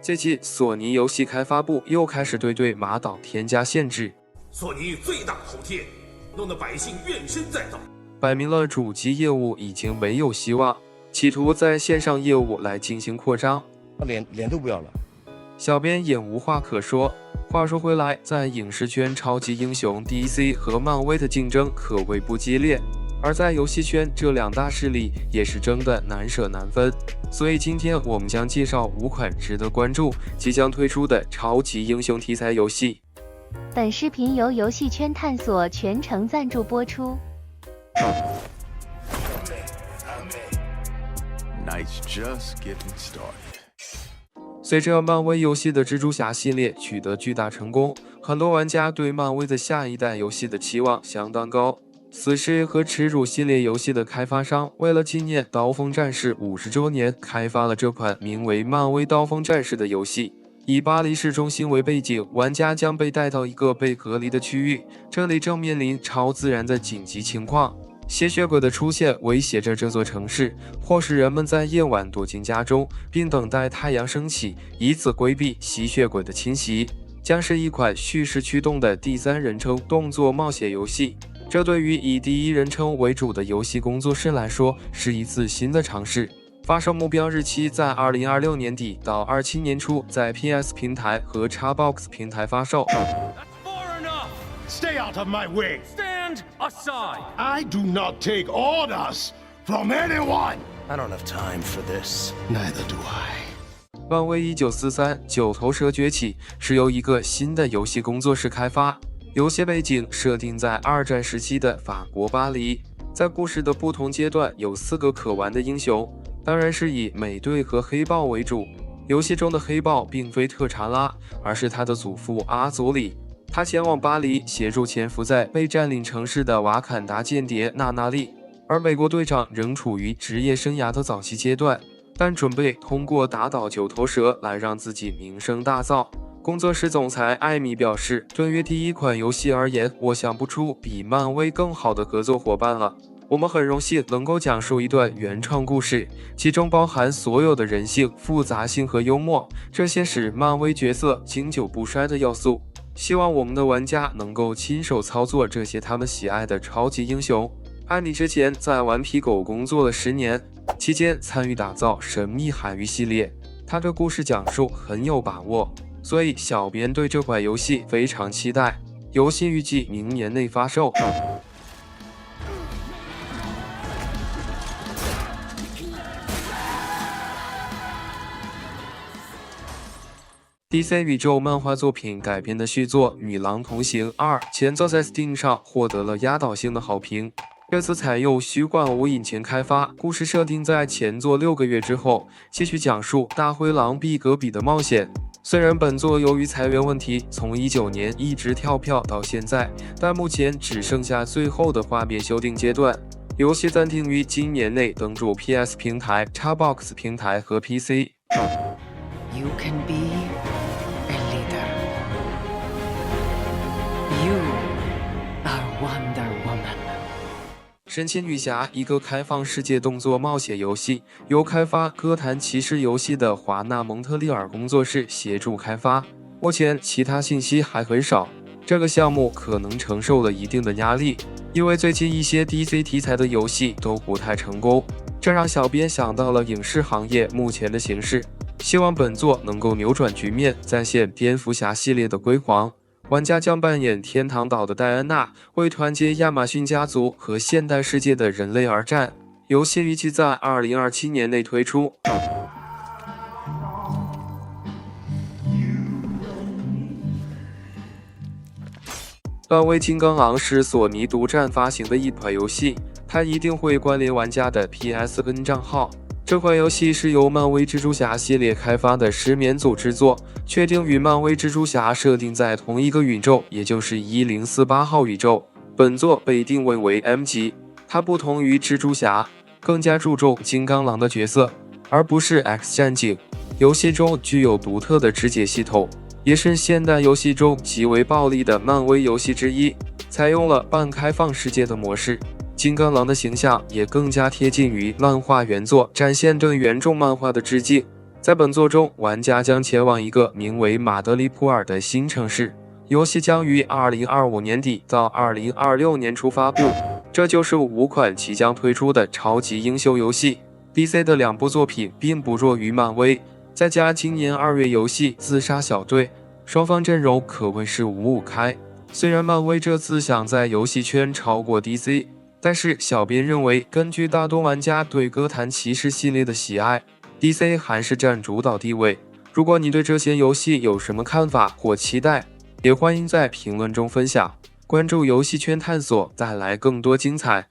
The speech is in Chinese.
最近，索尼游戏开发部又开始对马岛添加限制。索尼最大头贴，弄得百姓怨声载道，摆明了主机业务已经没有希望，企图在线上业务来进行扩张。脸都不要了。小编也无话可说。话说回来，在影视圈，超级英雄 DC 和漫威的竞争可谓不激烈。而在游戏圈，这两大势力也是争得难舍难分，所以今天我们将介绍5款值得关注、即将推出的超级英雄题材游戏。本视频由游戏圈探索全程赞助播出。随着漫威游戏的蜘蛛侠系列取得巨大成功，很多玩家对漫威的下一代游戏的期望相当高。死侍和耻辱系列游戏的开发商为了纪念刀锋战士50周年，开发了这款名为《漫威刀锋战士》的游戏。以巴黎市中心为背景，玩家将被带到一个被隔离的区域，这里正面临超自然的紧急情况。吸血鬼的出现威胁着这座城市，迫使人们在夜晚躲进家中，并等待太阳升起，以此规避吸血鬼的侵袭。将是一款叙事驱动的第三人称动作冒险游戏。这对于以第一人称为主的游戏工作室来说，是一次新的尝试。发售目标日期在2026年底到27年初，在 PS 平台和 Xbox 平台发售。Stay out of my way. Stand aside. I do not take orders from anyone. I don't have time for this. Neither do I. 漫威1943九头蛇崛起是由一个新的游戏工作室开发，游戏背景设定在2战时期的法国巴黎。在故事的不同阶段有4个可玩的英雄，当然是以美队和黑豹为主。游戏中的黑豹并非特查拉，而是他的祖父阿佐里。他前往巴黎协助潜伏在被占领城市的瓦坎达间谍娜娜莉，而美国队长仍处于职业生涯的早期阶段，但准备通过打倒九头蛇来让自己名声大噪。工作室总裁艾米表示，对于第一款游戏而言，我想不出比漫威更好的合作伙伴了。我们很荣幸能够讲述一段原创故事，其中包含所有的人性、复杂性和幽默，这些使漫威角色经久不衰的要素。希望我们的玩家能够亲手操作这些他们喜爱的超级英雄。艾米之前在顽皮狗工作了10年，期间参与打造神秘海域系列，他对故事讲述很有把握，所以小编对这款游戏非常期待。游戏预计明年内发售。DC 宇宙漫画作品改编的续作《女郎同行2》前作在 Steam 上获得了压倒性的好评。这次采用虚幻五引擎开发，故事设定在前作6个月之后，继续讲述大灰狼毕格比的冒险。虽然本作由于裁员问题，从19年一直跳票到现在，但目前只剩下最后的画面修订阶段。游戏暂定于今年内登陆 PS 平台、Xbox 平台和 PC。You can be a leader. You are Wonder Woman. 神奇女侠，一个开放世界动作冒险游戏，由开发哥谭骑士游戏的华纳蒙特利尔工作室协助开发。目前其他信息还很少，这个项目可能承受了一定的压力，因为最近一些 DC 题材的游戏都不太成功，这让小编想到了影视行业目前的形势。希望本作能够扭转局面，再现蝙蝠侠系列的辉煌。玩家将扮演天堂岛的戴安娜，为团结亚马逊家族和现代世界的人类而战。游戏预计在2027年内推出。漫威金刚狼是索尼独占发行的一款游戏，它一定会关联玩家的 PSN 账号。这款游戏是由漫威蜘蛛侠系列开发的失眠组制作，确定与漫威蜘蛛侠设定在同一个宇宙，也就是1048号宇宙。本作被定位为 M 级，它不同于蜘蛛侠，更加注重金刚狼的角色，而不是 X 战警。游戏中具有独特的肢解系统，也是现代游戏中极为暴力的漫威游戏之一，采用了半开放世界的模式。金刚狼的形象也更加贴近于漫画原作，展现对原著漫画的致敬。在本作中，玩家将前往一个名为马德里普尔的新城市。游戏将于2025年底到2026年初发布。这就是5款即将推出的超级英雄游戏。DC 的2部作品并不弱于漫威，再加今年2月游戏《自杀小队》，双方阵容可谓是五五开。虽然漫威这次想在游戏圈超过 DC， 但是小编认为，根据大多玩家对哥谭骑士系列的喜爱， DC 还是占主导地位。如果你对这些游戏有什么看法或期待，也欢迎在评论中分享。关注游戏圈探索，带来更多精彩。